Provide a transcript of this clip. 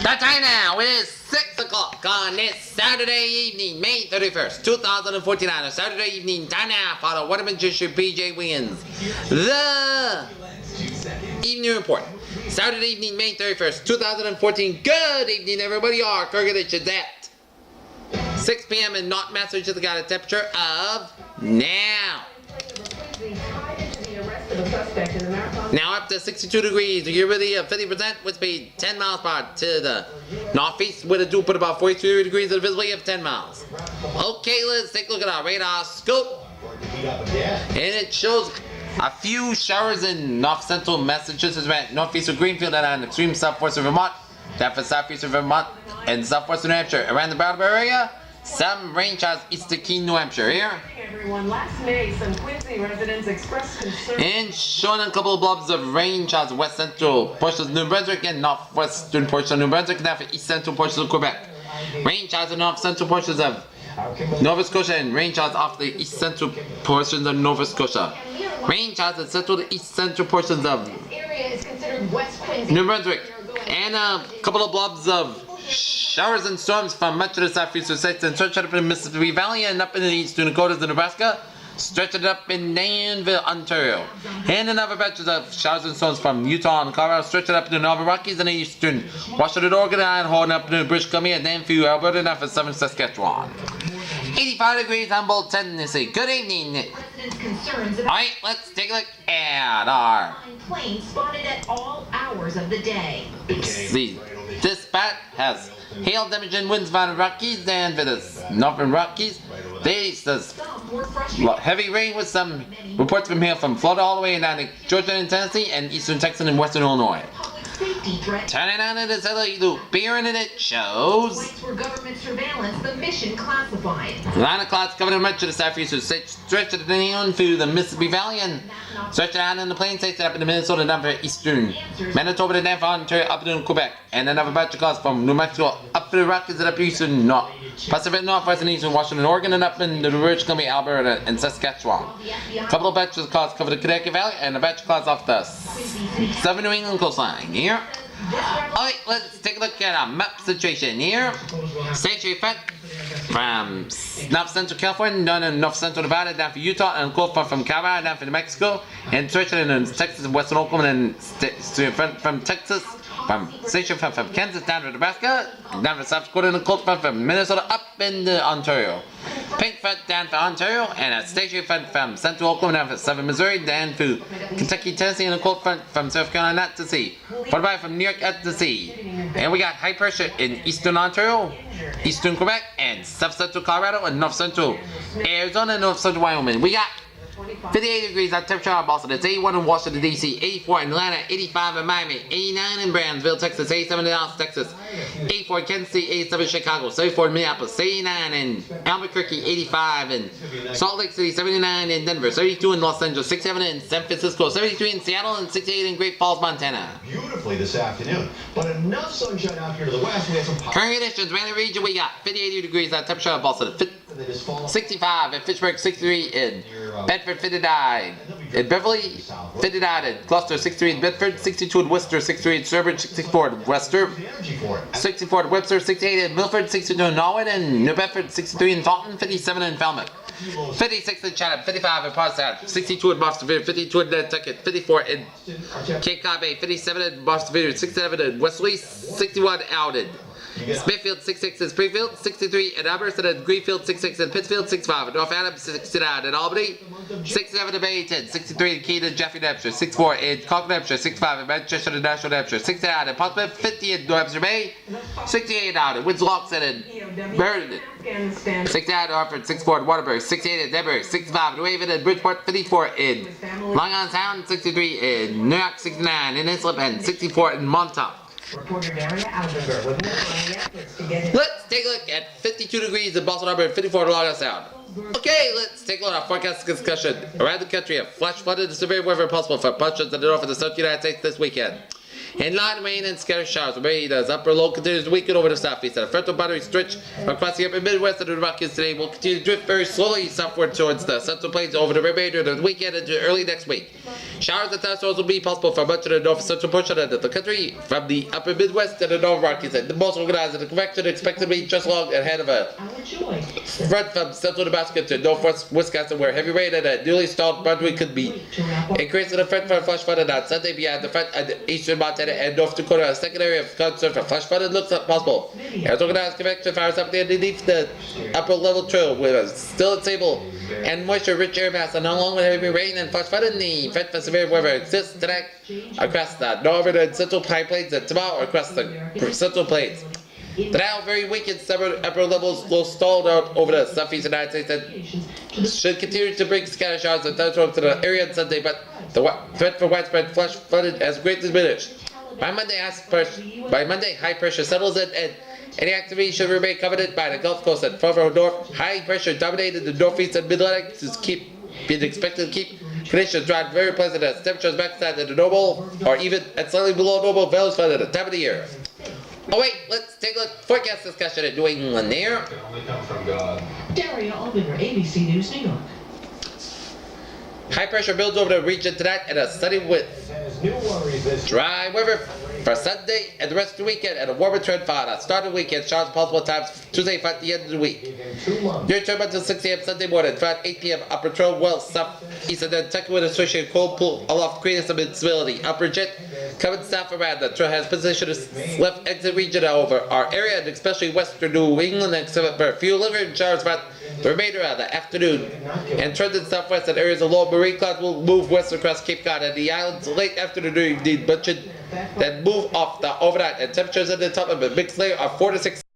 The time now is 6 o'clock on this Saturday evening, May 31st, 2014, on a Saturday evening time now for the Watermanshire PJ Wiggins. The evening report. Saturday evening, May 31st, 2014. Good evening, everybody. Our calculations at 6 p.m. in North Massachusetts got a temperature of now. Now up to 62 degrees, humidity of 50%, wind speed 10 miles per hour to the northeast with a dew point about 42 degrees and a visibility of 10 miles. Okay, let's take a look at our radar scope. And it shows a few showers in north central Massachusetts, northeast of Greenfield and on extreme southwest of Vermont, down for southeast of Vermont and southwest of New Hampshire. Around the Brattleboro area, some rain showers east of Keene, New Hampshire. Here. Everyone, last May, some Quincy residents expressed concern. And showing a couple of blobs of rain showers west central portions of New Brunswick and northwestern portions of New Brunswick, and now for east central portions of Quebec. Rain showers in north central portions of Nova Scotia and rain showers off the east central portions of Nova Scotia. Rain showers in central to east central portions of New Brunswick. And a couple of blobs of showers and storms from much of the southeastern states and stretching up in the Mississippi Valley and up in the eastern Dakotas and Nebraska, stretching up in Danville, Ontario. And another batches of showers and storms from Utah and Colorado, stretching up in the Northern Rockies and the eastern Washington, Oregon, and holding up in British Columbia and Danville, Alberta, and for southern Saskatchewan. 85 degrees Humboldt, Tennessee. Good evening. Alright, let's take a look at our planes spotted at all hours of the day. This spot has hail damage and winds from the Rockies and for the northern Rockies. There's heavy rain with some reports from hail from Florida all the way down to Georgia and Tennessee and eastern Texas and western Illinois. Turning on to the satellite loop here and it shows For government surveillance, the mission classified. line of clouds covering much of the southeastern states, stretching down through the Mississippi Valley and stretching out in the plains states up in the Minnesota down for eastern Manitoba to down for Ontario up in Quebec, and another batch of clouds from New Mexico up to the Rockies and up eastern Pacific Northwest and eastern Washington, Oregon, and up in the British Columbia, Alberta, and Saskatchewan. A couple of batches of clouds cover the Connecticut Valley and a batch of clouds off the southern New England coastline. Here. Alright, let's take a look at our map situation here. Station front from north central California down in north central Nevada, down for Utah, and cold front from Colorado down for New Mexico, and stretching in Texas and western Oklahoma, and front from Texas, from station front from Kansas down to Nebraska, down for South Dakota, and a cold front from Minnesota up into Ontario. Pink front down for Ontario, and a station front from central Oklahoma down for southern Missouri, down to Kentucky, Tennessee, and a cold front from South Carolina out to sea. Followed by from New York out to sea. And we got high pressure in eastern Ontario, eastern Quebec, and south central Colorado, and north central Arizona, and north central Wyoming. We got 58 degrees at temperature in Boston. It's 81 in Washington, D.C., 84 in Atlanta, 85 in Miami, 89 in Brownsville, Texas, 87 in Dallas, Texas, 84 in Kansas City, 87 in Chicago, 74 in Minneapolis, 89 in Albuquerque, 85 in Salt Lake City, 79 in Denver, 72 in Los Angeles, 67 in San Francisco, 73 in Seattle, and 68 in Great Falls, Montana. Beautifully this afternoon, but enough sunshine out here to the west. We have some current conditions around the region. We got 58 degrees at temperature in Boston, 65 in Fitchburg, 63 in Bedford, 59 in Beverly, 59 in Gloucester, 63 in Bedford, 62 in Worcester, 63 in Sturbridge, 64 in Webster, 64 in Webster, 68 in Milford, 62 in Norwood, and New Bedford, 63 in Taunton, 57 in Falmouth, 56 in Chatham, 55 in Pottstown, 62 in Boston, 52 in Nantucket, 54 in Cape Cod Bay, 57 in Boston, 67 in Westerly, 61 out in Smithfield, 66 in Springfield, 63 in Amherst, and Greenfield, 66 in Pittsfield, 65 in North Adams, 69 in Albany, 67 in Barrington, 63 in Keene and Jeffrey, New Hampshire, 64 in Concord, New Hampshire, 65 in Manchester and Nashville, New Hampshire, 69 in Portsmouth, 50 in New Hampshire Bay, 68 out in Windsor-Lockson and Meriden, 69 in Hartford, 64 in Waterbury, 68 in Denver, 65 in New Haven and Bridgeport, 54 in Long Island Sound, 63 in New York, 69 in Islip, and 64 in Montauk. Let's take a look at 52 degrees in Boston Harbor and 54 in Long Island Sound. Okay, let's take a look at our forecast discussion. Around the country, a flash flooded and severe weather possible for portions of the north of the South United States this weekend. And light rain and scattered showers will be as upper low continues to weaken over the southeast. And a frontal boundary stretch across the upper Midwest and the Rockies today will continue to drift very slowly southward towards the central plains over the remainder of the weekend into early next week. Showers and thunderstorms will be possible for much of the north central portion of the country, from the upper Midwest to the North Rockies. And the most organized and the convection expected to be just along ahead of a front from central Nebraska to northwest Wisconsin, where heavy rain and a newly stalled boundary could be increasing the front for flash flooded on Sunday beyond the front and eastern Montana and North Dakota. A second area of concern for flash flooded looks possible. As organized convection fires up underneath the upper level trail with a still unstable and moisture-rich air mass, and along with heavy rain and flash flooding, the threat for severe weather exists tonight across the northern and central high plains, and tomorrow across the central plains. The now very weak and several upper levels will stall out over the southeast United States and should continue to bring scattered showers and thunderstorms to the area on Sunday, but the threat for widespread flash flooding has greatly diminished. By Monday, high pressure settles in, and any activity should remain covered by the Gulf Coast and further north. High pressure dominated the northeast and mid-Atlantic being expected to keep conditions dry and very pleasant as temperatures backside at the normal or even at slightly below normal values for the time of the year. Oh wait, let's take a look. Forecast discussion in New England there. Daria Albinger, ABC News, New York. High pressure builds over the region tonight and a steady with dry weather for Sunday and the rest of the weekend, and a warmer trend for the start of the weekend. Showers possible times Tuesday at the end of the week. During turn until 6 a.m. Sunday morning, throughout 8 p.m. upper trail well southeast and Kentucky with associated cold pull aloft creating some instability. Upper jet coming south around the trail has positioned its left exit region over our area and especially western New England, except for a few lingering showers throughout the remainder of the afternoon. And trending southwest and areas of low marine clouds will move west across Cape Cod and the islands late afternoon evening, but should then move off the overnight, and temperatures at the top of a mixed layer are 4 to 6